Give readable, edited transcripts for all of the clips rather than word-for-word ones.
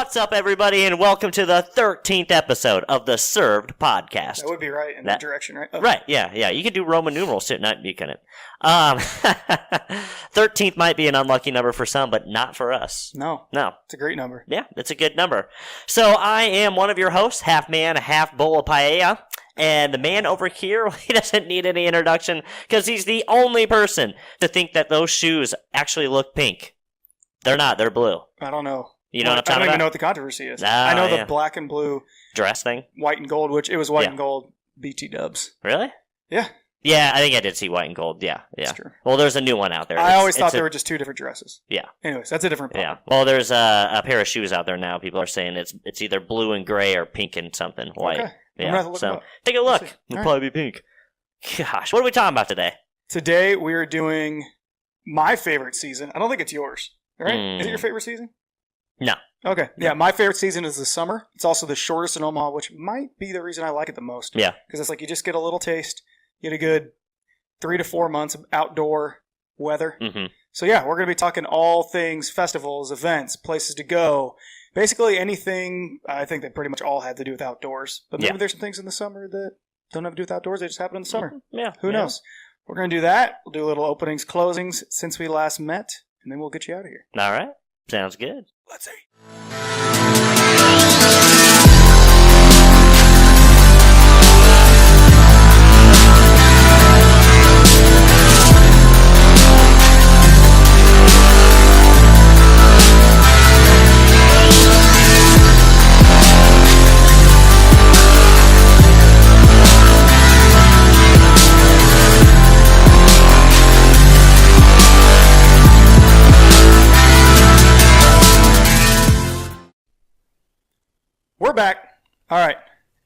What's up, everybody, and welcome to the 13th episode of the Served Podcast. That would be right in that direction, right? Oh. Right, yeah. You could do Roman numerals, too. Not, you couldn't. 13th might be an unlucky number for some, but not for us. No. It's a great number. Yeah, it's a good number. So I am one of your hosts, half man, half bowl of paella. And the man over here, he doesn't need any introduction because he's the only person to think that those shoes actually look pink. They're not. They're blue. I don't know. You know what I'm talking about? I don't even know what the controversy is. I know the black and blue dress thing. White and gold, which it was white and gold BT dubs. Really? Yeah. Yeah, I think I did see white and gold. Yeah. That's true. Well, there's a new one out there. I always thought they were just two different dresses. Yeah. Anyways, that's a different problem. Yeah. Well, there's a pair of shoes out there now. People are saying it's either blue and gray or pink and something white. Okay. Yeah. So take a look. It'll probably be pink. Gosh, what are we talking about today? Today we are doing my favorite season. I don't think it's yours. Right? Is it your favorite season? No. Okay. Yeah, my favorite season is the summer. It's also the shortest in Omaha, which might be the reason I like it the most. Yeah. Because it's like you just get a little taste. You get a good 3 to 4 months of outdoor weather. Mm-hmm. So yeah, we're going to be talking all things festivals, events, places to go. Basically anything I think that pretty much all had to do with outdoors. But maybe there's some things in the summer that don't have to do with outdoors. They just happen in the summer. Yeah. Who knows? We're going to do that. We'll do a little openings, closings since we last met. And then we'll get you out of here. All right. Sounds good. Let's see. We're back. All right.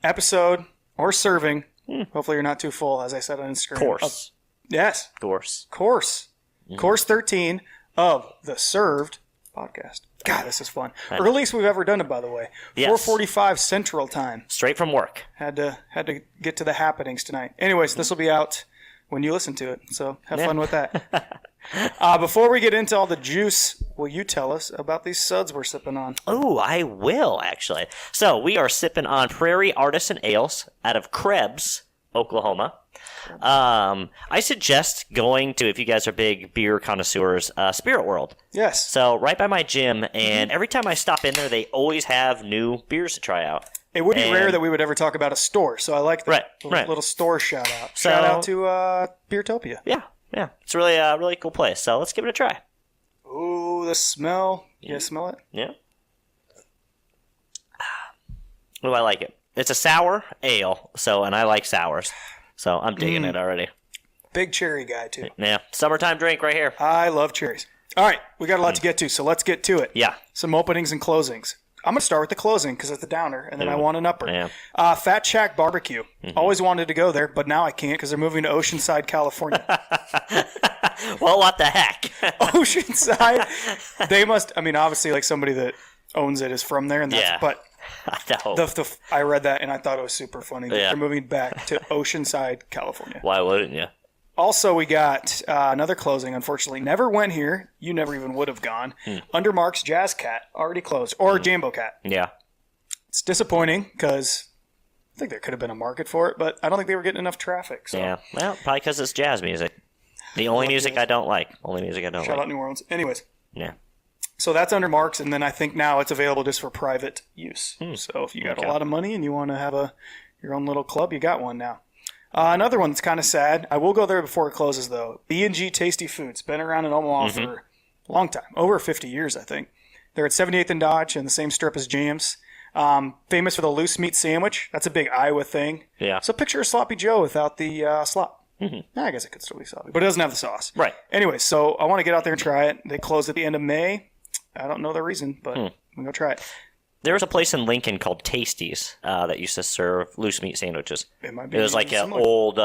Episode or serving. Hopefully you're not too full, as I said on Instagram. Course. Yes. Course. Course 13 of the Served Podcast. God, this is fun. Earliest we've ever done it, by the way. Yes. 4:45 Central Time. Straight from work. Had to get to the happenings tonight. Anyways, this will be out when you listen to it. So have fun with that. Before we get into all the juice, will you tell us about these suds we're sipping on? Oh, I will, actually. So we are sipping on PRARIE Artisan Ales out of Krebs, Oklahoma. I suggest going to, if you guys are big beer connoisseurs, Spirit World. Yes. So right by my gym, and every time I stop in there, they always have new beers to try out. It would be rare that we would ever talk about a store, so I like that. Right. Little store shout out. Shout out to Beertopia. Yeah. It's really a really cool place, so let's give it a try. Ooh, the smell. You guys smell it? Yeah. Oh, I like it. It's a sour ale, and I like sours, so I'm digging it already. Big cherry guy, too. Yeah, summertime drink right here. I love cherries. All right, we got a lot to get to, so let's get to it. Yeah. Some openings and closings. I'm going to start with the closing because it's the downer, and then I want an upper. Yeah. Fat Shack Barbecue. Always wanted to go there, but now I can't because they're moving to Oceanside, California. Well, what the heck? Oceanside? They must, obviously, like somebody that owns it is from there, and that's, but I read that, and I thought it was super funny. They're moving back to Oceanside, California. Why wouldn't you? Also, we got another closing, unfortunately. Never went here. You never even would have gone. Under Mark's Jazz Cat, already closed. Or Jambo Cat. Yeah. It's disappointing because I think there could have been a market for it, but I don't think they were getting enough traffic. So. Yeah. Well, probably because it's jazz music. The only music I don't like. Shout out New Orleans. Anyways. Yeah. So that's Under Mark's, and then I think now it's available just for private use. So if you got a lot of money and you want to have your own little club, you got one now. Another one that's kind of sad. I will go there before it closes, though. B&G Tasty Foods. Been around in Omaha for a long time. Over 50 years, I think. They're at 78th and Dodge in the same strip as James. Famous for the loose meat sandwich. That's a big Iowa thing. Yeah. So picture a Sloppy Joe without the slop. I guess it could still be sloppy, but it doesn't have the sauce. Right. Anyway, so I want to get out there and try it. They close at the end of May. I don't know the reason, but I'm going to go try it. There was a place in Lincoln called Tasties that used to serve loose meat sandwiches. It might be. It was like an old,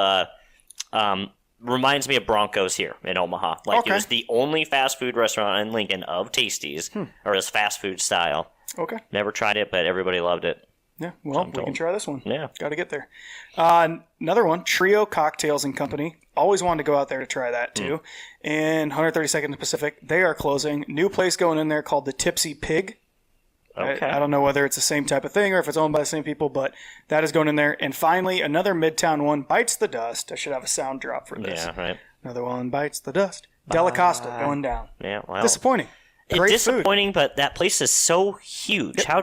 reminds me of Bronco's here in Omaha. It was the only fast food restaurant in Lincoln of Tasties, or as fast food style. Okay. Never tried it, but everybody loved it. Yeah, well, we can try this one. Yeah. Got to get there. Another one, Trio Cocktails and Company. Always wanted to go out there to try that, too. And 132nd Pacific, they are closing. New place going in there called the Tipsy Pig. Okay. I don't know whether it's the same type of thing or if it's owned by the same people, but that is going in there. And finally, another Midtown one, Bites the Dust. I should have a sound drop for this. Yeah, right. Another one, Bites the Dust. Della Costa going down. Yeah, well. Disappointing. It's Great disappointing, but that place is so huge. Yep. How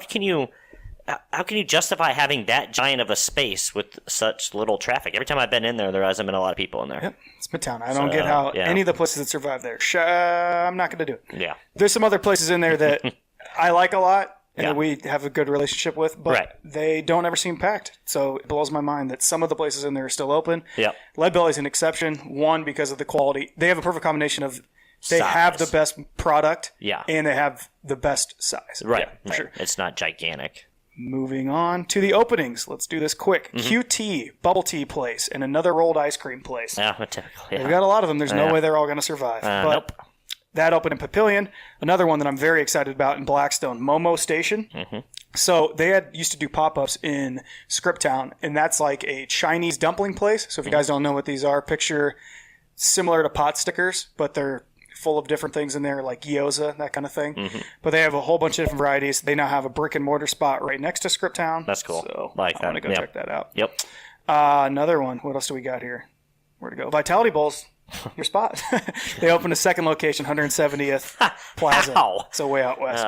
can you justify having that giant of a space with such little traffic? Every time I've been in there hasn't been a lot of people in there. Yep, it's Midtown. I don't get how any of the places that survive there. I'm not going to do it. Yeah. There's some other places in there that I like a lot and that we have a good relationship with, but they don't ever seem packed. So it blows my mind that some of the places in there are still open. Yep. Lead Belly's an exception, one, because of the quality. They have a perfect combination of they size. have the best product and they have the best size. Right. Yeah, for sure. It's not gigantic. Moving on to the openings. Let's do this quick. QT, bubble tea place, and another rolled ice cream place. Yeah, typically. We've got a lot of them. There's no way they're all going to survive. But nope. that opened in Papillion. Another one that I'm very excited about in Blackstone, Momo Station. So they used to do pop-ups in Scriptown, and that's like a Chinese dumpling place. So if you guys don't know what these are, picture similar to pot stickers, but they're full of different things in there, like gyoza, that kind of thing. But they have a whole bunch of different varieties. They now have a brick and mortar spot right next to Scriptown. That's cool. So like I'm going to go check that out. Yep. Another one. What else do we got here? Where to go? Vitality Bowls. Your spot. They opened a second location, 170th Plaza. Ow. So way out west.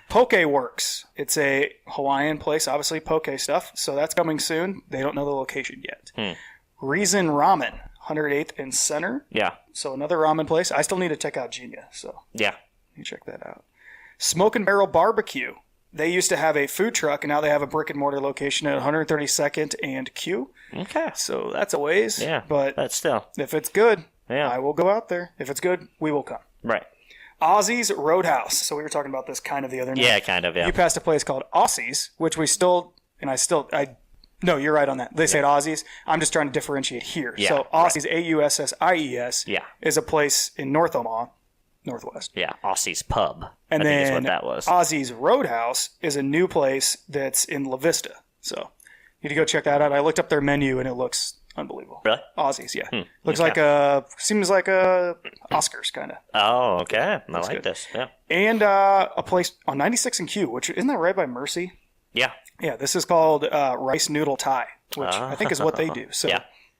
Poke Works. It's a Hawaiian place, obviously poke stuff. So that's coming soon. They don't know the location yet. Reason Ramen, 108th and Center. Yeah. So another ramen place. I still need to check out Genia. So yeah, you check that out. Smoke and Barrel Barbecue. They used to have a food truck, and now they have a brick and mortar location at 132nd and Q. Okay. So that's a ways. Yeah. But still, if it's good, yeah, I will go out there. If it's good, we will come. Right. Aussie's Roadhouse. So we were talking about this kind of the other night. Yeah, kind of, yeah. You passed a place called Aussie's, which we still, no, you're right on that. They said Aussies. I'm just trying to differentiate here. Yeah, so Aussie's, Aussies, is a place in North Omaha, Northwest. Yeah, Aussie's Pub. And I think then is what that was. Aussie's Roadhouse is a new place that's in La Vista. So you need to go check that out. I looked up their menu and it looks unbelievable. Really? Aussie's, yeah. Looks like seems like a Oscars kind of. Oh, okay. I like this. Yeah. And a place on 96 and Q, which isn't that right by Mercy? Yeah. Yeah, this is called Rice Noodle Thai, which I think is what they do. So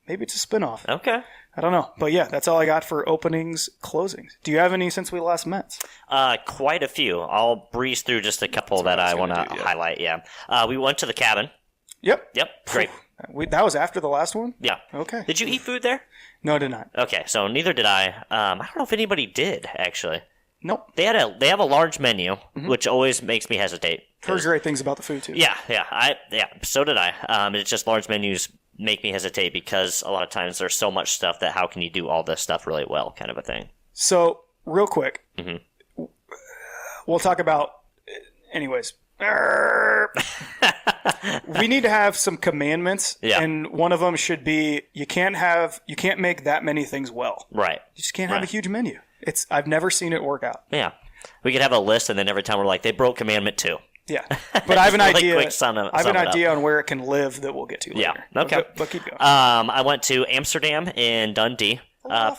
maybe it's a spinoff. Okay. I don't know. But yeah, that's all I got for openings, closings. Do you have any since we last met? Quite a few. I'll breeze through just a couple that I want to highlight. Yeah. We went to the cabin. Yep. Great. That was after the last one? Yeah. Okay. Did you eat food there? No, I did not. Okay, so neither did I. I don't know if anybody did, actually. Nope. They have a large menu, which always makes me hesitate. Heard great things about the food too. Yeah. So did I. It's just large menus make me hesitate because a lot of times there's so much stuff that how can you do all this stuff really well, kind of a thing. So real quick, we'll talk about. Anyways, we need to have some commandments, and one of them should be you can't make that many things well. Right. You just can't have a huge menu. I've never seen it work out. Yeah. We could have a list, and then every time we're like, they broke commandment 2. Yeah, but I have an idea. I have an idea on where it can live that we'll get to later. Yeah, okay. But keep going. I went to Amsterdam in Dundee.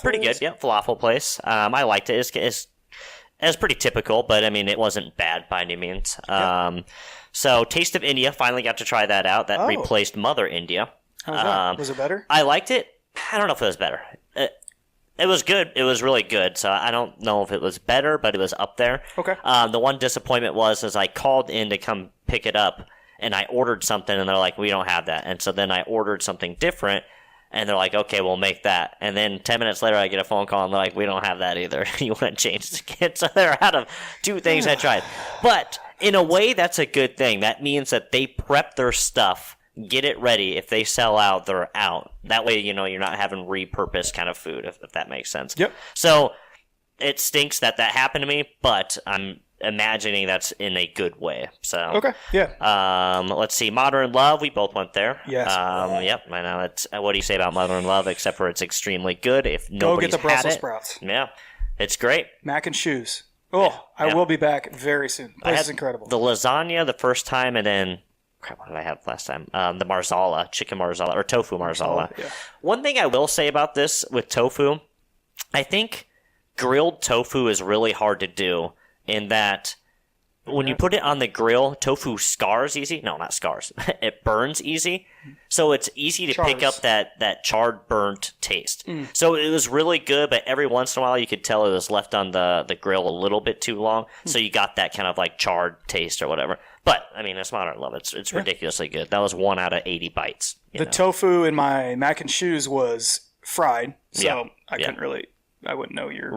Pretty good. Yeah, falafel place. I liked it. It's pretty typical, but I mean, it wasn't bad by any means. So, Taste of India, finally got to try that out. That replaced Mother India. How was that? Was it better? I liked it. I don't know if it was better. It was good. It was really good. So I don't know if it was better, but it was up there. Okay. The one disappointment was I called in to come pick it up, and I ordered something, and they're like, we don't have that. And so then I ordered something different, and they're like, okay, we'll make that. And then 10 minutes later, I get a phone call, and they're like, we don't have that either. You want to change it again? So they're out of 2 things I tried. But in a way, that's a good thing. That means that they prep their stuff, get it ready. If they sell out, they're out. That way, you're not having repurposed kind of food, if that makes sense. Yep. So it stinks that happened to me, but I'm imagining that's in a good way. So okay, yeah. Let's see, Modern Love. We both went there. Yes. Yep. I know. What do you say about Modern Love? Except for it's extremely good. If nobody's go get the Brussels had it, sprouts. Yeah, it's great. Mac and shoes. Oh, yeah. I will be back very soon. This is incredible. The lasagna the first time, and then. Crap, what did I have last time? The marzala, chicken marzala, or tofu marzala. Yeah. One thing I will say about this with tofu, I think grilled tofu is really hard to do in that when you put it on the grill, tofu scars easy. No, not scars. It burns easy. So it's easy to pick up that charred, burnt taste. So it was really good, but every once in a while you could tell it was left on the grill a little bit too long. So you got that kind of like charred taste or whatever. But, I mean, it's modern love. It's ridiculously good. That was 1 out of 80 bites. The tofu in my mac and cheese was fried, so I couldn't really, I wouldn't know your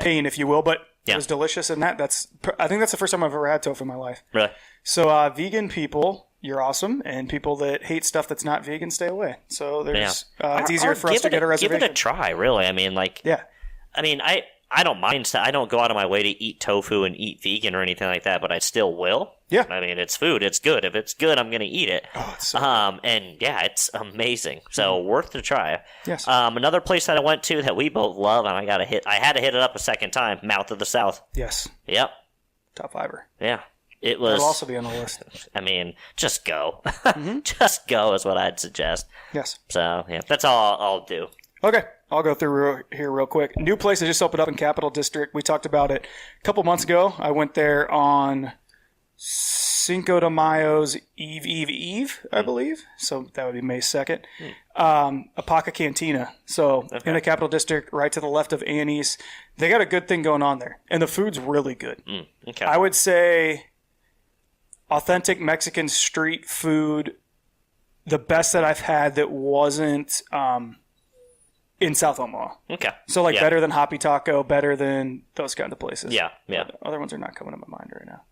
pain, if you will, but it was delicious. And I think that's the first time I've ever had tofu in my life. Really? So, vegan people, you're awesome, and people that hate stuff that's not vegan, stay away. So there's, it's easier for us to get a reservation. Give it a try, really. I mean, I don't mind. I don't go out of my way to eat tofu and eat vegan or anything like that, but I still will. Yeah. I mean, it's food. It's good. If it's good, I'm going to eat it. Oh, it's so and yeah, it's amazing. So worth the try. Yes. Another place that I went to that we both love, and I had to hit it up a second time. Mouth of the South. Yes. Yep. Top fiver. Yeah. It was. It'll also be on the list. I mean, just go. Just go is what I'd suggest. Yes. So yeah, that's all I'll do. Okay. I'll go through here real quick. New place that just opened up in Capital District. We talked about it a couple months ago. I went there on Cinco de Mayo's Eve, I believe. So that would be May 2nd. Apaca Cantina. So in the Capital District, right to the left of Annie's. They got a good thing going on there. And the food's really good. Okay. I would say authentic Mexican street food, the best that I've had that wasn't in South Omaha. Okay. So better than Hoppy Taco, better than those kind of places. Yeah. But other ones are not coming to my mind right now.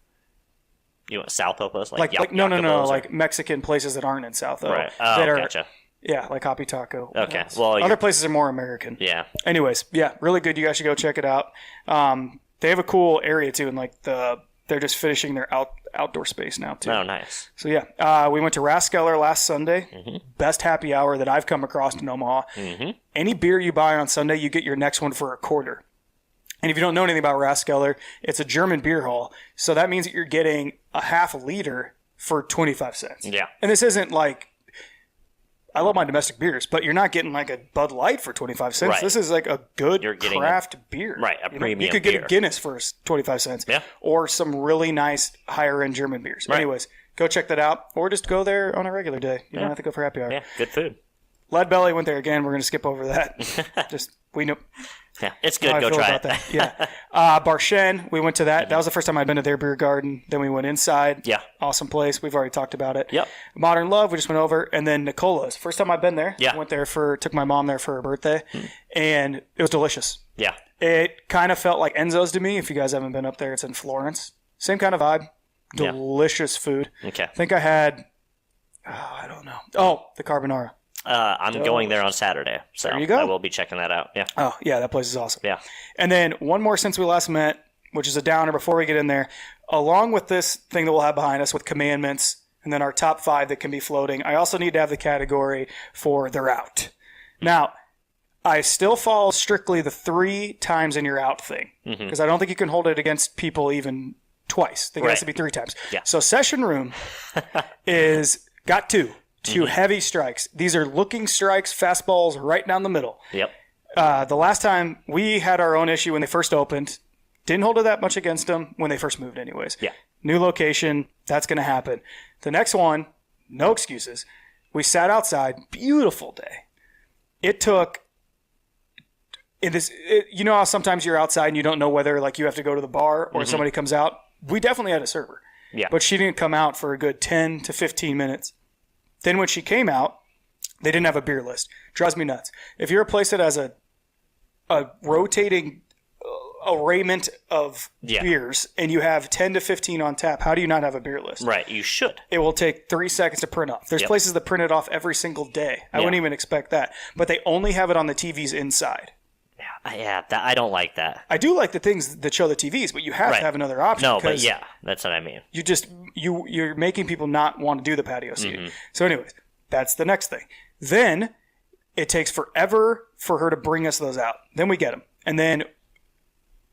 You want South Opas? No, like Mexican places that aren't in South Omaha. Right. Oh, gotcha. Yeah, like Hoppy Taco. Okay. Well, other places are more American. Yeah. Anyways, yeah, really good. You guys should go check it out. They have a cool area too, and they're just finishing their outdoor space now too. Oh, nice. So yeah, we went to Raskeller last Sunday. Best happy hour that I've come across in Omaha. Any beer you buy on Sunday, you get your next one for a quarter. And if you don't know anything about Raskeller, it's a German beer hall. So that means that you're getting a half liter for 25 cents. Yeah. And this isn't like, I love my domestic beers, but you're not getting like a Bud Light for 25 cents. Right. This is like a good craft beer. Right, a premium You could get a Guinness for 25 cents. Yeah. Or some really nice higher end German beers. Right. Anyways, go check that out. Or just go there on a regular day. You don't have to go for happy hour. Yeah, good food. Lead Belly went there again. We're going to skip over that. We know. Yeah, it's good. Go try it. Yeah. Barshen, we went to that. That was the first time I'd been to their beer garden. Then we went inside. Yeah. Awesome place. We've already talked about it. Yep. Modern Love, we just went over. And then Nicola's. First time I've been there. Yeah. Went there took my mom there for her birthday. And it was delicious. Yeah. It kind of felt like Enzo's to me. If you guys haven't been up there, it's in Florence. Same kind of vibe. Delicious food. Okay. I think I had, I don't know. Oh, the carbonara. I'm going there on Saturday, so there you go. I will be checking that out. Yeah. Oh, yeah, that place is awesome. Yeah. And then one more since we last met, which is a downer before we get in there. Along with this thing that we'll have behind us with commandments and then our top 5 that can be floating, I also need to have the category for they're out. Now, I still follow strictly the 3 times and you're out thing because I don't think you can hold it against people even twice. I think it has to be 3 times. Yeah. So Session Room got 2 heavy strikes. These are looking strikes, fastballs right down the middle. Yep. The last time we had our own issue when they first opened, didn't hold it that much against them when they first moved anyways. Yeah. New location, that's going to happen. The next one, no excuses. We sat outside, beautiful day. It took, you know how sometimes you're outside and you don't know whether like you have to go to the bar or somebody comes out? We definitely had a server. Yeah. But she didn't come out for a good 10 to 15 minutes. Then when she came out, they didn't have a beer list. Drives me nuts. If you're a place that has a rotating arrayment of beers and you have 10 to 15 on tap, how do you not have a beer list? Right, you should. It will take 3 seconds to print off. There's places that print it off every single day. I wouldn't even expect that. But they only have it on the TVs inside. Yeah, I don't like that. I do like the things that show the TVs, but you have to have another option. No, but yeah, that's what I mean. You're making people not want to do the patio seating. So anyways, that's the next thing. Then it takes forever for her to bring us those out. Then we get them. And then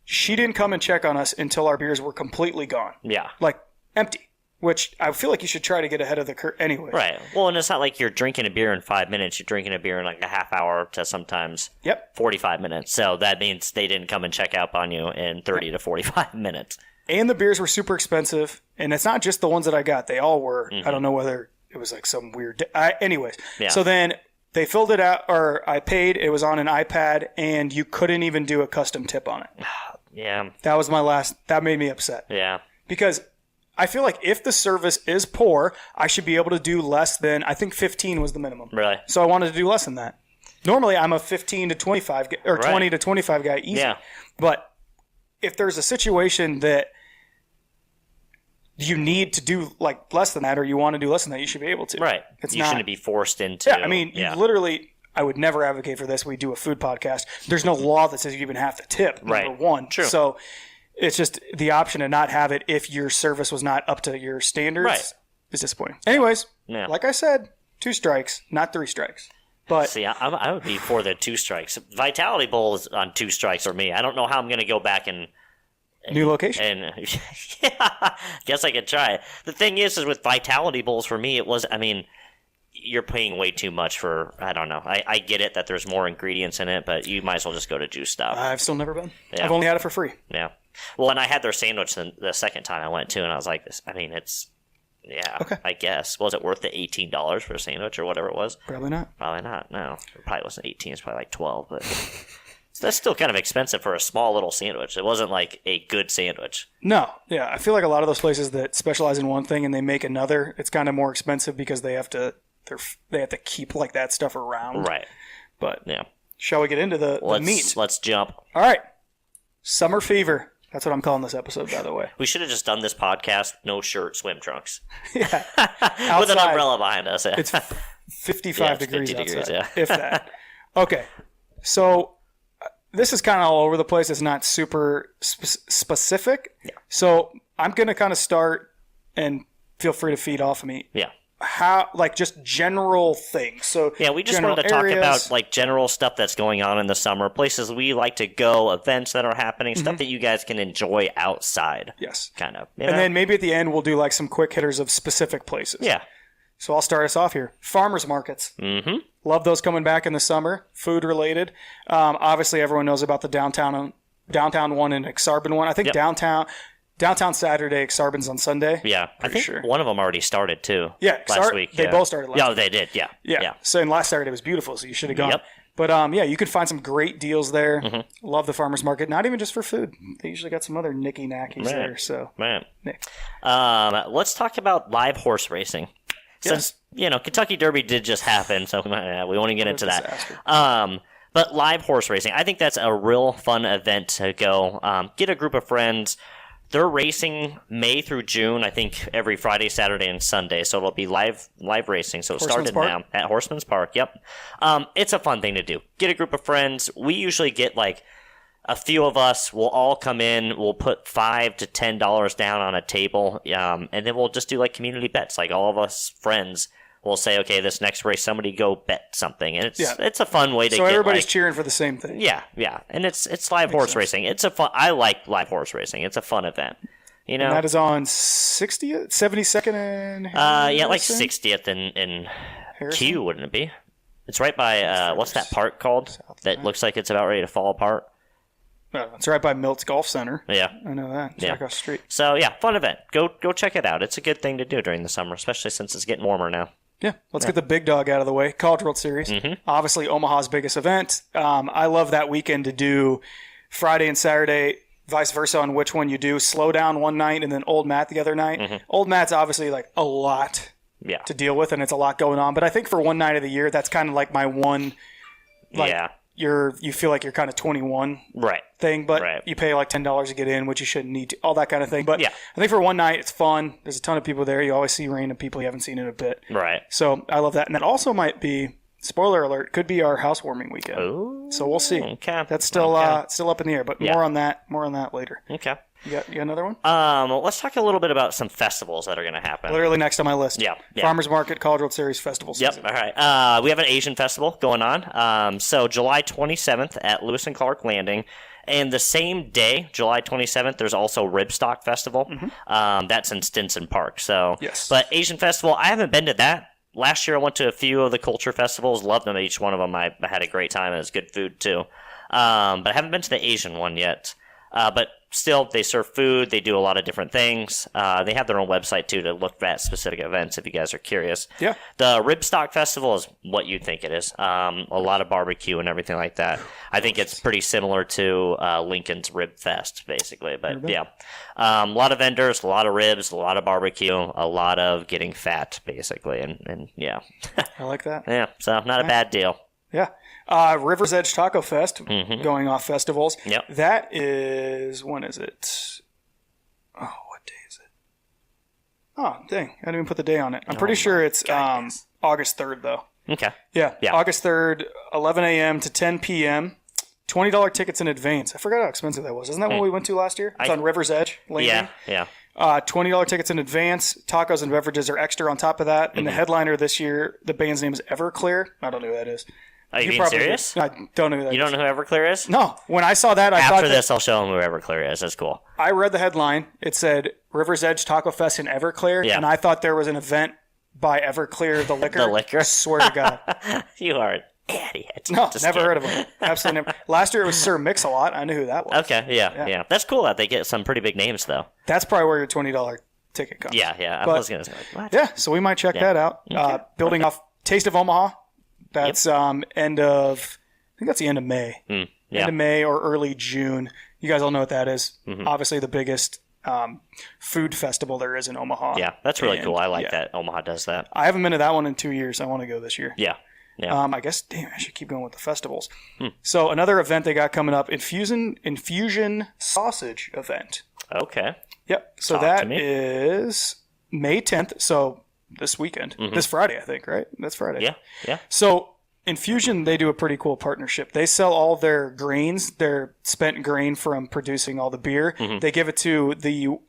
she didn't come and check on us until our beers were completely gone. Yeah. Like empty. Which I feel like you should try to get ahead of the curve anyway. Right. Well, and it's not like you're drinking a beer in 5 minutes. You're drinking a beer in like a half hour to sometimes 45 minutes. So that means they didn't come and check up on you in 30 to 45 minutes. And the beers were super expensive. And it's not just the ones that I got. They all were. I don't know whether it was like some weird... anyways. Yeah. So then they filled it out, or I paid. It was on an iPad, and you couldn't even do a custom tip on it. Yeah. That was my last... That made me upset. Yeah. Because I feel like if the service is poor, I should be able to do less than... I think 15 was the minimum. Really? So I wanted to do less than that. Normally, I'm a 15 to 25... Or 20 to 25 guy easy. Yeah. But if there's a situation that you need to do like less than that, or you want to do less than that, you should be able to. Right. It's you not, shouldn't be forced into... Yeah, I mean, you literally... I would never advocate for this. We do a food podcast. There's no law that says you even have to tip, number one. True. So it's just the option to not have it if your service was not up to your standards is disappointing. Anyways, like I said, 2 strikes, not 3 strikes. But see, I would be for the 2 strikes. Vitality Bowl is on 2 strikes for me. I don't know how I'm going to go back and new location. And yeah, guess I could try. The thing is with Vitality Bowls for me, it was. I mean, you're paying way too much for. I don't know. I get it that there's more ingredients in it, but you might as well just go to Juice Stop. I've still never been. Yeah. I've only had it for free. Yeah. Well, and I had their sandwich the second time I went to, and I was like, "This. I mean, it's." Yeah, okay. I guess. Was it worth the $18 for a sandwich or whatever it was? Probably not. Probably not, no. It probably wasn't 18, it's probably like 12, but that's still kind of expensive for a small little sandwich. It wasn't like a good sandwich. No, yeah. I feel like a lot of those places that specialize in one thing and they make another, it's kind of more expensive because they have to keep like that stuff around. Right. But yeah. Shall we get into the meat? Let's jump. All right. Summer fever. That's what I'm calling this episode, by the way. We should have just done this podcast, no shirt, swim trunks. Yeah. With an umbrella behind us. It's 55 degrees 50 outside, degrees, if that. Okay. So this is kind of all over the place. It's not super specific. Yeah. So I'm going to kind of start, and feel free to feed off of me. Yeah. How, like, just general things. So yeah, we just wanted to talk about like general stuff that's going on in the summer, places we like to go, events that are happening, stuff that you guys can enjoy outside. Yes, kind of. And then maybe at the end we'll do like some quick hitters of specific places. Yeah. So I'll start us off here. Farmers markets. Mm-hmm. Love those coming back in the summer. Food related. Obviously, everyone knows about the downtown one and Exarban one. I think Downtown Saturday, Exarban's on Sunday. Yeah, I think one of them already started too. Yeah, last week. They both started last week. Yeah, they did. Yeah. Yeah. So and last Saturday was beautiful, so you should have gone. Yep. But yeah, you could find some great deals there. Mm-hmm. Love the farmers market. Not even just for food. They usually got some other nicky knackies there. So Nick. Let's talk about live horse racing. Since Kentucky Derby did just happen, so we won't even get into that. But live horse racing, I think that's a real fun event to go. Get a group of friends. They're racing May through June, I think, every Friday, Saturday, and Sunday. So it'll be live racing. So it started now at Horseman's Park. Yep. It's a fun thing to do. Get a group of friends. We usually get like a few of us. We'll all come in. We'll put $5 to $10 down on a table, and then we'll just do like community bets. Like all of us friends. We'll say, okay, this next race, somebody go bet something, and it's a fun way to. So everybody's cheering for the same thing. Yeah, and it's live horse racing. It's a fun. I like live horse racing. It's a fun event. And that is on 60th, 72nd, and like 60th and Q, wouldn't it be? It's right by what's that park called that looks like it's about ready to fall apart? It's right by Milt's Golf Center. Yeah. I know that. It's right across the street. So fun event. Go check it out. It's a good thing to do during the summer, especially since it's getting warmer now. Yeah, let's get the big dog out of the way. College World Series. Mm-hmm. Obviously, Omaha's biggest event. I love that weekend to do Friday and Saturday, vice versa on which one you do. Slow down one night and then Old Matt the other night. Mm-hmm. Old Matt's obviously like a lot to deal with, and it's a lot going on. But I think for one night of the year, that's kind of like my one. You feel like you're kind of 21 thing, but you pay like $10 to get in, which you shouldn't need to, all that kind of thing. But I think for one night, it's fun. There's a ton of people there. You always see random people you haven't seen in a bit. Right. So I love that. And that also might be, spoiler alert, could be our housewarming weekend. Ooh, so we'll see. Okay. That's still up in the air, but more on that later. Okay. You got another one? Let's talk a little bit about some festivals that are going to happen. Literally next on my list. Yeah. Farmers Market, College World Series Festival season. Yep. All right. We have an Asian festival going on. So July 27th at Lewis and Clark Landing. And the same day, July 27th, there's also Ribstock Festival. Mm-hmm. That's in Stinson Park. So, but Asian Festival, I haven't been to that. Last year, I went to a few of the culture festivals. Loved them, each one of them. I had a great time, and it was good food, too. But I haven't been to the Asian one yet. But still, they serve food. They do a lot of different things. They have their own website, too, to look at specific events if you guys are curious. Yeah. The Ribstock Festival is what you think it is. A lot of barbecue and everything like that. I think it's pretty similar to Lincoln's Rib Fest, basically. But, yeah. A lot of vendors, a lot of ribs, a lot of barbecue, a lot of getting fat, basically. And yeah. I like that. Yeah, so not a bad deal. Yeah. River's Edge Taco Fest, going off festivals. Yep. That is, when is it? Oh, what day is it? Oh, dang. I didn't even put the day on it. I'm pretty sure it's August 3rd, though. Okay. Yeah. August 3rd, 11 a.m. to 10 p.m. $20 tickets in advance. I forgot how expensive that was. Isn't that what we went to last year? It's on River's Edge. Landing. Yeah. $20 tickets in advance. Tacos and beverages are extra on top of that. And the headliner this year, the band's name is Everclear. I don't know who that is. Are you being serious? I don't know who that is. You don't know who Everclear is? No. When I saw that, I thought... After this, I'll show them who Everclear is. That's cool. I read the headline. It said River's Edge Taco Fest in Everclear. Yeah. And I thought there was an event by Everclear, the liquor. The liquor? I swear to God. You are an idiot. No, Just never kidding. heard of him. Absolutely never. Last year it was Sir Mix-a-Lot. I knew who that was. Okay, yeah. That's cool that they get some pretty big names, though. That's probably where your $20 ticket comes. Yeah. But, I was going to say, what? Yeah, so we might check that out. Okay. Building off Taste of Omaha. That's end of... I think that's the end of May. End of May or early June. You guys all know what that is. Obviously the biggest food festival there is in Omaha. Yeah, that's really cool. I like that Omaha does that. I haven't been to that one in 2 years. I want to go this year. Yeah. I guess, damn, I should keep going with the festivals. So another event they got coming up, Infusion Sausage event. Okay. Yep. So that is May 10th. So this weekend. This Friday, I think, right? That's Friday. Yeah. So Infusion, they do a pretty cool partnership. They sell all their grains, their spent grain from producing all the beer. They give it to the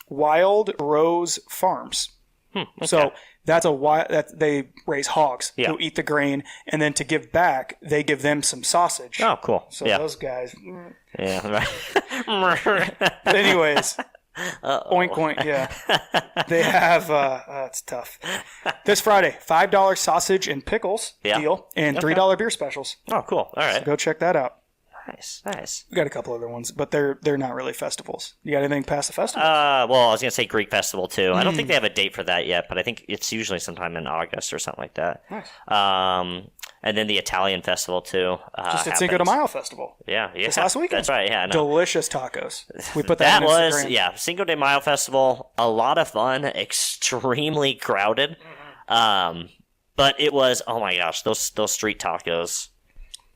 Wild Rose Farms. Okay. So that's that they raise hogs who eat the grain, and then to give back, they give them some sausage. Oh, cool. So those guys. Yeah, right. But anyways, oink oink. Yeah, they have. It's tough. This Friday, $5 sausage and pickles deal, and $3 beer specials. Oh, cool. All right. So go check that out. Nice. We got a couple other ones, but they're not really festivals. You got anything past the festival? Well, I was going to say Greek Festival, too. I don't think they have a date for that yet, but I think it's usually sometime in August or something like that. Nice. And then the Italian Festival, too. Just at Cinco de Mayo Festival. Yeah. This last weekend. That's right, yeah. No. Delicious tacos. We put that on Instagram. Cinco de Mayo Festival, a lot of fun, extremely crowded. But it was, oh my gosh, those street tacos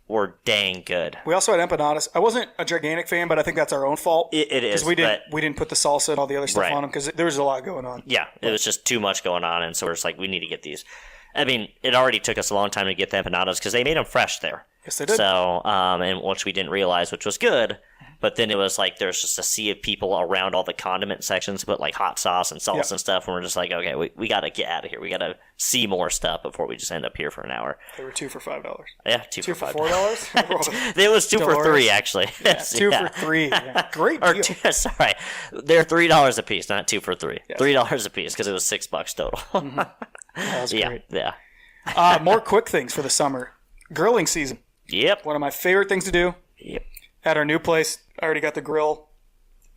were dang good. We also had empanadas. I wasn't a gigantic fan, but I think that's our own fault. It is. Because we didn't put the salsa and all the other stuff on them because there was a lot going on. Yeah, it was just too much going on, and so we're just like, we need to get these. I mean, it already took us a long time to get the empanadas because they made them fresh there. Yes, they did. So, and which we didn't realize, which was good. But then it was like there's just a sea of people around all the condiment sections, put like hot sauce and sauce and stuff. And we're just like, okay, we got to get out of here. We got to see more stuff before we just end up here for an hour. They were 2 for $5. Yeah, two for $4. It was 2 for $3 actually. Yeah, 2 for $3. Yeah. Great deal. Sorry, they're $3 a piece, not 2 for $3. Yes. $3 a piece because it was $6 total. That was great. Yeah. More quick things for the summer. Grilling season. Yep. One of my favorite things to do. Yep. At our new place, I already got the grill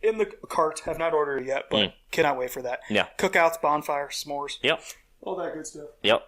in the cart. Have not ordered it yet, but cannot wait for that. Yeah. Cookouts, bonfires, s'mores. Yep. All that good stuff. Yep.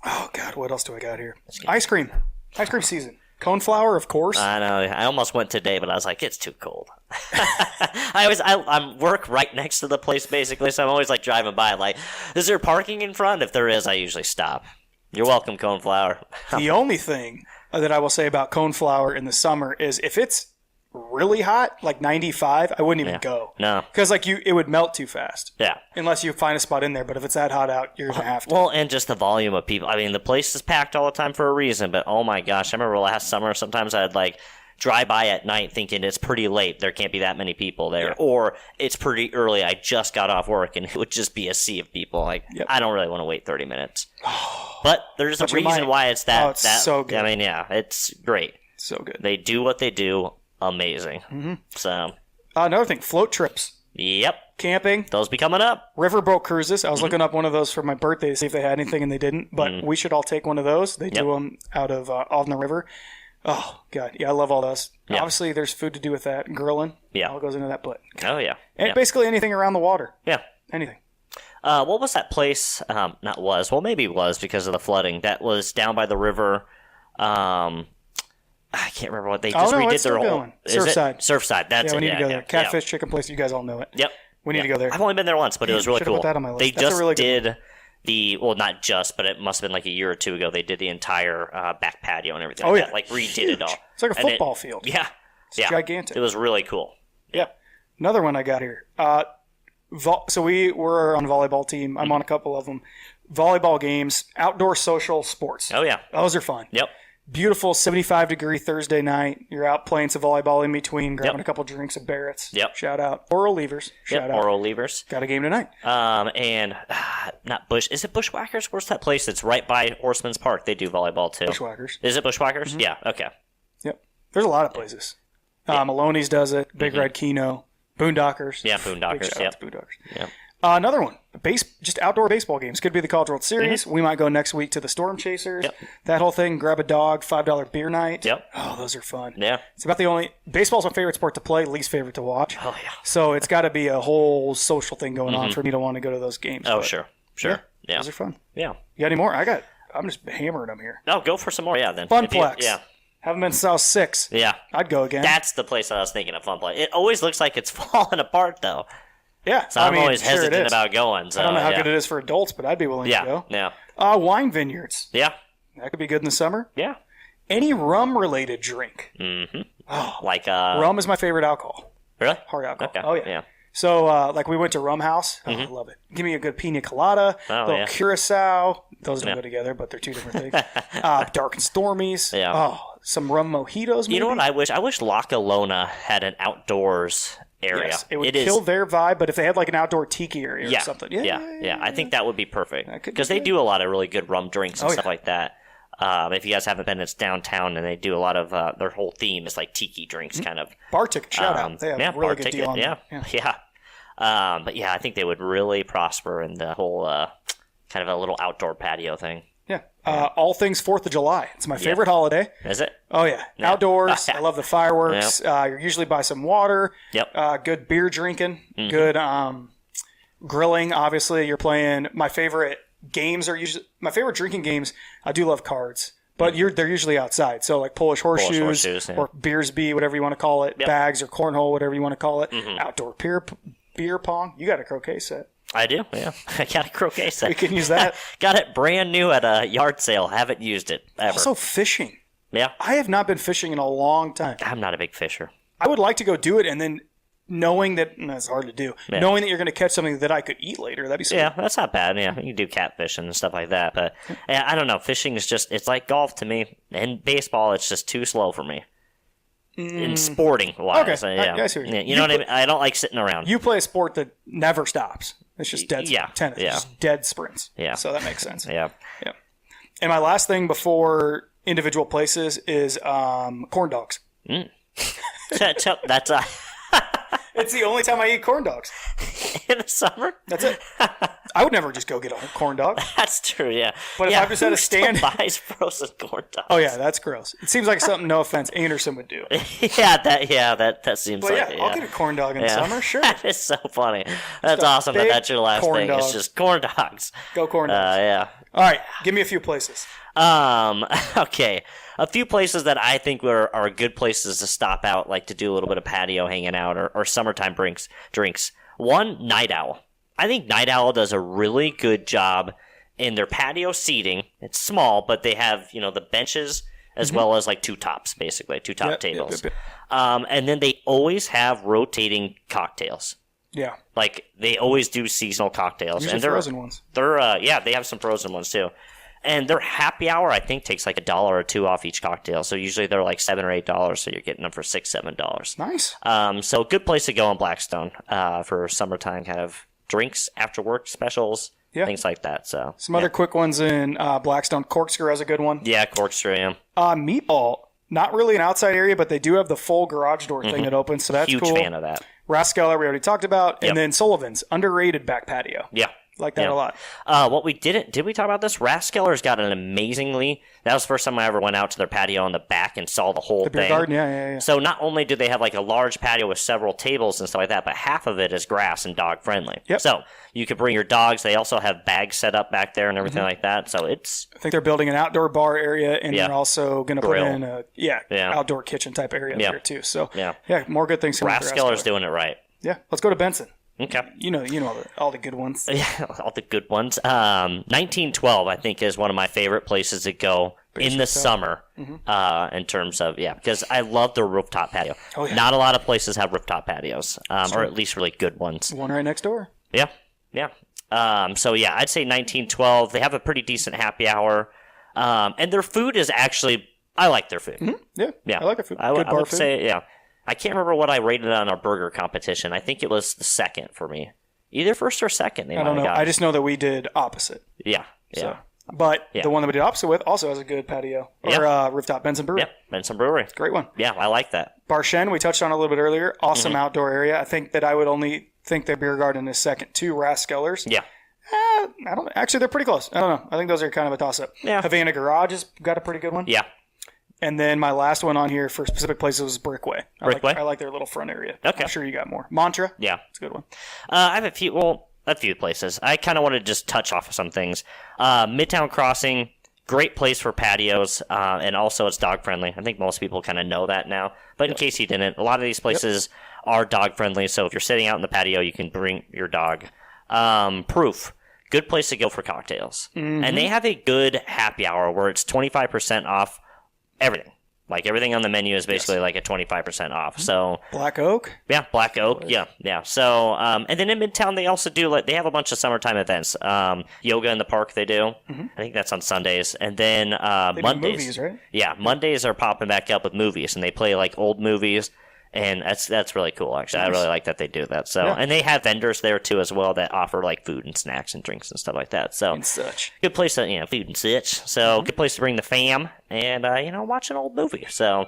Oh, God, what else do I got here? Ice cream. Ice cream season. Cone flour, of course. I know. I almost went today, but I was like, it's too cold. I work right next to the place, basically, so I'm always like driving by, like, is there parking in front? If there is, I usually stop. You're welcome, cone flour. The only thing that I will say about cone flour in the summer is if it's really hot, like 95, I wouldn't even go. No. Because it would melt too fast. Yeah. Unless you find a spot in there, but if it's that hot out, you're going to have to. Well, and just the volume of people. I mean, the place is packed all the time for a reason, but oh my gosh, I remember last summer, sometimes I'd like drive by at night thinking it's pretty late, there can't be that many people there, or it's pretty early, I just got off work, and it would just be a sea of people. Like, I don't really want to wait 30 minutes. But there's a reason why it's that. Oh, it's so good. I mean, yeah, it's great. So good. They do what they do amazing. So another thing, float trips. Yep. Camping. Those be coming up. Riverboat cruises. I was looking up one of those for my birthday to see if they had anything, and they didn't. But we should all take one of those. They do them out of on the river. Oh, God. Yeah, I love all those. Yeah. Obviously, there's food to do with that. Grilling. Yeah. All goes into that, but Oh, yeah. and Yeah. basically anything around the water. Yeah. Anything. What was that place? Not was. Well, maybe it was because of the flooding. That was down by the river. I can't remember what they just redid it's their still whole. going. Surfside. Surfside. That's Yeah, it. we need to go there. Yeah. Catfish chicken place. You guys all know it. Yep. We need to go there. I've only been there once, but it was really Should've cool. put that on my list. They That's a just really good did not just, but it must have been like a year or two ago. They did the entire back patio and everything. Oh, like yeah. that. Like redid it all. It's like a football field. Yeah. It's gigantic. It was really cool. Yeah. Another one I got here. So we were on a volleyball team. I'm on a couple of them. Volleyball games, outdoor social sports. Oh yeah. Those are fun. Yep. Beautiful 75-degree Thursday night. You're out playing some volleyball in between, grabbing a couple drinks at Barrett's. Yep. Shout out. Oral Levers. Shout out. Oral Levers. Got a game tonight. And not Bush. Is it Bushwhackers? Where's that place that's right by Horseman's Park? They do volleyball too. Bushwhackers. Is it Bushwhackers? Mm-hmm. Yeah. Okay. Yep. There's a lot of places. Maloney's does it. Big Red Keno. Boondockers. Yeah, Boondockers. Big shout out to Boondockers. Yeah. Another one, just outdoor baseball games. Could be the College World Series. We might go next week to the Storm Chasers. Yep. That whole thing, grab a dog, $5 beer night. Yep. Oh, those are fun. Yeah. It's about the only – baseball's my favorite sport to play, least favorite to watch. Oh, yeah. So it's got to be a whole social thing going on for me to want to go to those games. Oh, But, sure. Yeah. Those are fun. Yeah. You got any more? I'm just hammering them here. No, go for some more. Yeah, then. Funplex. Yeah. Haven't been to South 6. Yeah. I'd go again. That's the place I was thinking of, Funplex. It always looks like it's falling apart, though. Yeah. So I'm always sure hesitant about going. So, I don't know how good it is for adults, but I'd be willing to go. Yeah. Wine vineyards. Yeah. That could be good in the summer. Yeah. Any rum-related drink. Mm-hmm. Oh, like rum is my favorite alcohol. Really? Hard alcohol. Okay. Oh, yeah. Yeah. So, like, we went to Rum House. Oh, I love it. Give me a good pina colada, little curacao. Those don't go together, but they're two different things. Dark and Stormies. Yeah. Oh, some rum mojitos, maybe? You know what I wish? I wish La Colona had an outdoors area. Yes, it would kill their vibe, but if they had, like, an outdoor tiki area or something. Yeah. I think that would be perfect. That could be because they good. do a lot of really good rum drinks and Oh, stuff yeah. like that. If you guys haven't been, it's downtown, and they do a lot of their whole theme is like tiki drinks, kind of. Bar ticket, shout out. They have a really bar good ticket, deal on yeah. that. Yeah. But yeah, I think they would really prosper in the whole kind of a little outdoor patio thing. Yeah. All things 4th of July. It's my favorite holiday. Is it? Oh, yeah. Outdoors. I love the fireworks. You're usually by some water. Yep. Good beer drinking. Good grilling. Obviously, you're playing. My favorite games are usually my favorite drinking games. I do love cards, but they're usually outside. So like Polish horseshoes or Beersby, whatever you want to call it, bags or cornhole, whatever you want to call it. Outdoor beer pong. You got a croquet set. I do, yeah. I got a croquet set. We can use that. Got it brand new at a yard sale. Haven't used it ever. Also, fishing. Yeah. I have not been fishing in a long time. I'm not a big fisher. I would like to go do it, and then knowing that it's hard to do, knowing that you're going to catch something that I could eat later. That'd be sweet. Yeah, that's not bad. Yeah, you can do catfishing and stuff like that. But I don't know. Fishing is just, it's like golf to me. And baseball, it's just too slow for me. In sporting wise. Okay. Yeah. I see what you mean. You know what I mean? I don't like sitting around. You play a sport that never stops. It's just dead tennis. Yeah. Just dead sprints. Yeah. So that makes sense. Yeah. Yeah. And my last thing before individual places is corn dogs. That's It's the only time I eat corn dogs. in the summer? That's it. I would never just go get a corn dog. That's true, yeah. But if I just had who a stand- still buys frozen corn dogs? Oh, yeah, that's gross. It seems like something, no offense, Anderson would do. that seems But like it. I'll get a corn dog in the summer, sure. That is so funny. That's awesome that that's your last corn thing. dog. It's just corn dogs. Go corn dogs. Yeah. All right, give me a few places. Okay. A few places that I think are good places to stop out, like to do a little bit of patio hanging out or summertime drinks. One, Night Owl. I think Night Owl does a really good job in their patio seating. It's small, but they have, the benches as well as like two tops, basically, two top tables. Yep. And then they always have rotating cocktails. Yeah. Like, they always do seasonal cocktails. Usually and they're frozen ones. They're they have some frozen ones too. And their happy hour, I think, takes like $1 or $2 off each cocktail. So usually they're like $7 or $8, so you're getting them for $6, $7. Nice. So a good place to go in Blackstone for summertime kind of drinks, after work specials, things like that. So some other quick ones in Blackstone. Corkscrew has a good one. Yeah, Corkscrew, yeah. Meatball, not really an outside area, but they do have the full garage door thing that opens, so that's Huge cool. fan of that. Rascala, we already talked about. And then Sullivan's, underrated back patio. Yeah. Like that a lot. What we did we talk about this? Raskeller's got an amazingly, that was the first time I ever went out to their patio on the back and saw the whole The beer thing. garden, yeah. So not only do they have like a large patio with several tables and stuff like that, but half of it is grass and dog friendly. Yep. So you could bring your dogs. They also have bags set up back there and everything like that. So it's... I think they're building an outdoor bar area, and they're also going to put in a outdoor kitchen type area there too. So more good things coming. Raskeller's doing it right. Yeah, let's go to Benson. Okay. You know all the good ones. Yeah, all the good ones. 1912, I think, is one of my favorite places to go in the summer in terms of, because I love the rooftop patio. Oh, yeah. Not a lot of places have rooftop patios, or at least really good ones. One right next door. Yeah. I'd say 1912. They have a pretty decent happy hour. And their food is actually, I like their food. Mm-hmm. Yeah, I like their food. I would say, I can't remember what I rated on our burger competition. I think it was the second for me. Either first or second. I don't know. I just know that we did opposite. Yeah. But the one that we did opposite with also has a good patio. Or rooftop, Benson Brewery. Yeah, Benson Brewery. Great one. Yeah, I like that. Barshen, we touched on a little bit earlier. Awesome outdoor area. I think that I would only think their beer garden is second to Raskeller's. Yeah. I don't. Actually, they're pretty close. I don't know. I think those are kind of a toss-up. Yeah. Havana Garage has got a pretty good one. Yeah. And then my last one on here for specific places was Brickway. Brickway? I like their little front area. Okay. I'm sure you got more. Mantra? Yeah. It's a good one. I have a few places. I kind of want to just touch off of some things. Midtown Crossing, great place for patios, and also it's dog friendly. I think most people kind of know that now. But in case you didn't, a lot of these places are dog friendly. So if you're sitting out in the patio, you can bring your dog. Proof. Good place to go for cocktails. Mm-hmm. And they have a good happy hour where it's 25% off everything. Like everything on the menu is basically like a 25% off. So Black Oak? Yeah, Black Oak. Yeah. So and then in Midtown they also do they have a bunch of summertime events. Yoga in the park they do. Mm-hmm. I think that's on Sundays. And then they Mondays. Do movies, right? Yeah, Mondays are popping back up with movies and they play like old movies. And that's really cool, actually. I really like that they do that. So, and they have vendors there too as well that offer like food and snacks and drinks and stuff like that. So, and such. Good place to food and such. So, good place to bring the fam and watch an old movie. So,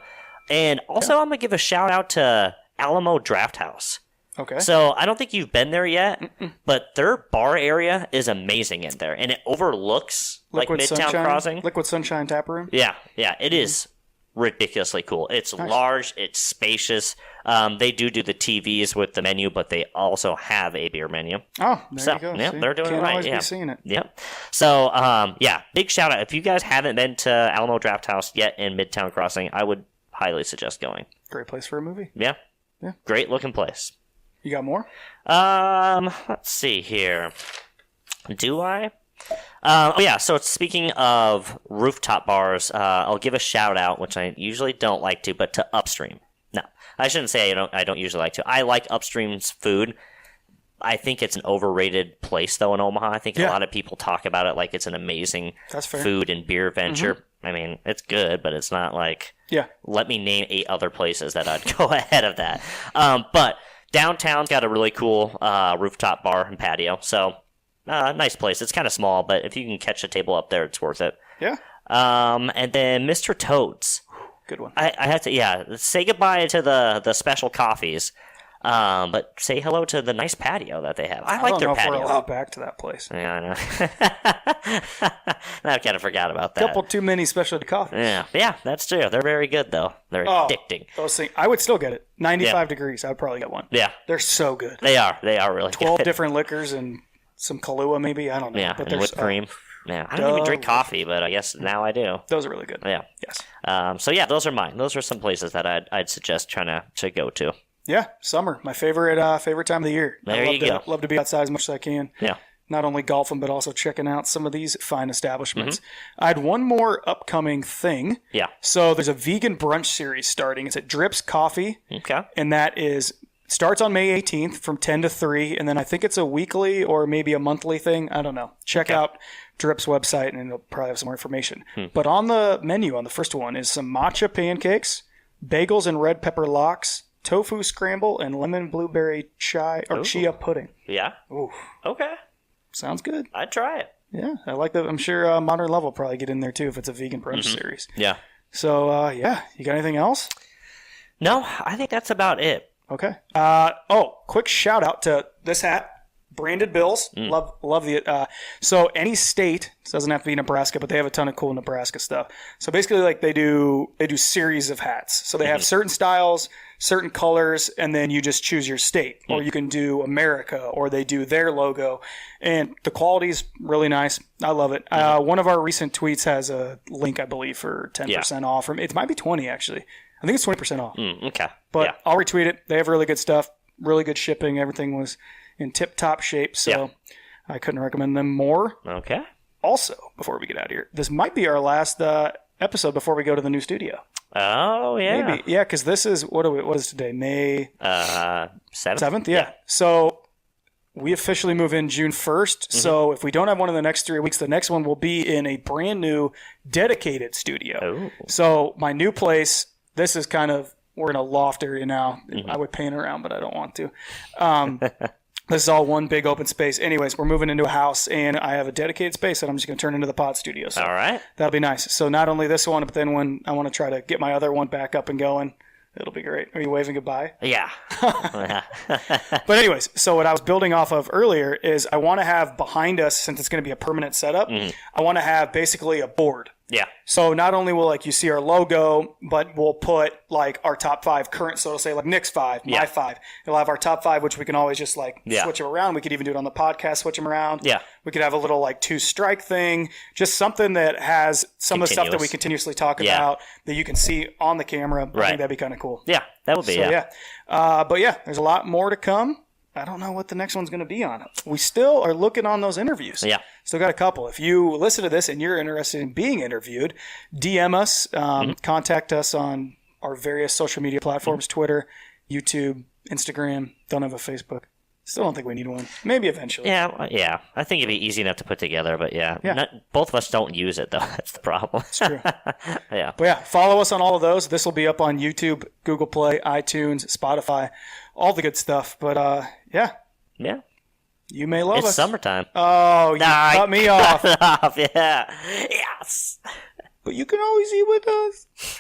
and also I'm gonna give a shout out to Alamo Draft House. Okay. So I don't think you've been there yet, but their bar area is amazing in there, and it overlooks Liquid like Midtown Sunshine, Crossing. Liquid Sunshine Tap Room. Yeah, it is ridiculously cool. It's large, it's spacious. They do the TVs with the menu, but they also have a beer menu. Oh, there you go. Yeah, they're doing Can't it right. Always be seeing it. Yep. So, big shout out. If you guys haven't been to Alamo Draft House yet in Midtown Crossing, I would highly suggest going. Great place for a movie. Yeah. Great looking place. You got more? Let's see here. Do I? So speaking of rooftop bars, I'll give a shout out, which I usually don't like to, but to Upstream. No, I shouldn't say I don't usually like to. I like Upstream's food. I think it's an overrated place, though, in Omaha. I think a lot of people talk about it like it's an amazing food and beer venture. Mm-hmm. I mean, it's good, but it's not like... Yeah. Let me name 8 other places that I'd go ahead of that. But downtown's got a really cool rooftop bar and patio, so... nice place. It's kind of small, but if you can catch a table up there, it's worth it. Yeah. And then Mr. Toad's. Good one. I have to, say goodbye to the special coffees, but say hello to the nice patio that they have. I like their patio. We're allowed back to that place. Yeah, I know. I kind of forgot about that. Couple too many specialty coffees. Yeah, that's true. They're very good, though. They're addicting. Those things, I would still get it. 95 degrees, I would probably get one. Yeah. They're so good. They are really 12 good. different liquors and some Kahlua, maybe. I don't know. Yeah, but and whipped cream. Yeah, I don't even drink coffee, but I guess now I do. Those are really good. Yeah. Yes. Those are mine. Those are some places that I'd suggest trying to go to. Yeah, summer, my favorite time of the year. There you go. Love to be outside as much as I can. Yeah. Not only golfing, but also checking out some of these fine establishments. Mm-hmm. I had one more upcoming thing. Yeah. So there's a vegan brunch series starting. It's at Drips Coffee. Okay. And that starts on May 18th from 10 to 3, and then I think it's a weekly or maybe a monthly thing. I don't know. Check out Drip's website, and it'll probably have some more information. But on the menu, on the first one, is some matcha pancakes, bagels and red pepper lox, tofu scramble, and lemon blueberry chia pudding. Yeah? Ooh. Okay. Sounds good. I'd try it. Yeah, I like that. I'm sure Modern Love will probably get in there, too, if it's a vegan brunch series. Yeah. So, you got anything else? No, I think that's about it. Okay. Quick shout out to this hat. branded bills. Love the so any state, it doesn't have to be Nebraska, but they have a ton of cool Nebraska stuff. So basically, like they do series of hats. So they have certain styles, certain colors, and then you just choose your state, or you can do America, or they do their logo, and the quality's really nice. I love it. One of our recent tweets has a link, I believe, for 10% off. It might be 20 actually. I think it's 20% off. Okay, but I'll retweet it. They have really good stuff, really good shipping. Everything was in tip-top shape, so I couldn't recommend them more. Okay. Also, before we get out of here, this might be our last episode before we go to the new studio. Oh, yeah. Maybe. Yeah, because this is, what is today? May 7th? 7th? Yeah. So we officially move in June 1st. So if we don't have one in the next 3 weeks, the next one will be in a brand new dedicated studio. Oh. So my new place, this is kind of, we're in a loft area now. I would paint around, but I don't want to. This is all one big open space. Anyways, we're moving into a house, and I have a dedicated space that I'm just going to turn into the pod studio. So all right. That'll be nice. So not only this one, but then when I want to try to get my other one back up and going, it'll be great. Are you waving goodbye? Yeah. But anyways, so what I was building off of earlier is I want to have behind us, since it's going to be a permanent setup, I want to have basically a board. Yeah. So not only will like you see our logo, but we'll put like our top 5 current. So it'll say like Nick's 5, my 5. It'll have our top 5, which we can always just like switch them around. We could even do it on the podcast, switch them around. Yeah. We could have a little like 2-strike thing, just something that has some of the stuff that we continuously talk about that you can see on the camera. I think that'd be kind of cool. Yeah, that would be. So, but yeah, there's a lot more to come. I don't know what the next one's going to be on. We still are looking on those interviews. Yeah. Still got a couple. If you listen to this and you're interested in being interviewed, DM us, contact us on our various social media platforms, Twitter, YouTube, Instagram. Don't have a Facebook. Still don't think we need one. Maybe eventually. Yeah. I think it'd be easy enough to put together, but both of us don't use it, though. That's the problem. It's true. Yeah. But yeah, follow us on all of those. This will be up on YouTube, Google Play, iTunes, Spotify, all the good stuff. But yeah. You may love us. It's summertime. Oh, you cut me off. Yeah. Yes. But you can always eat with us.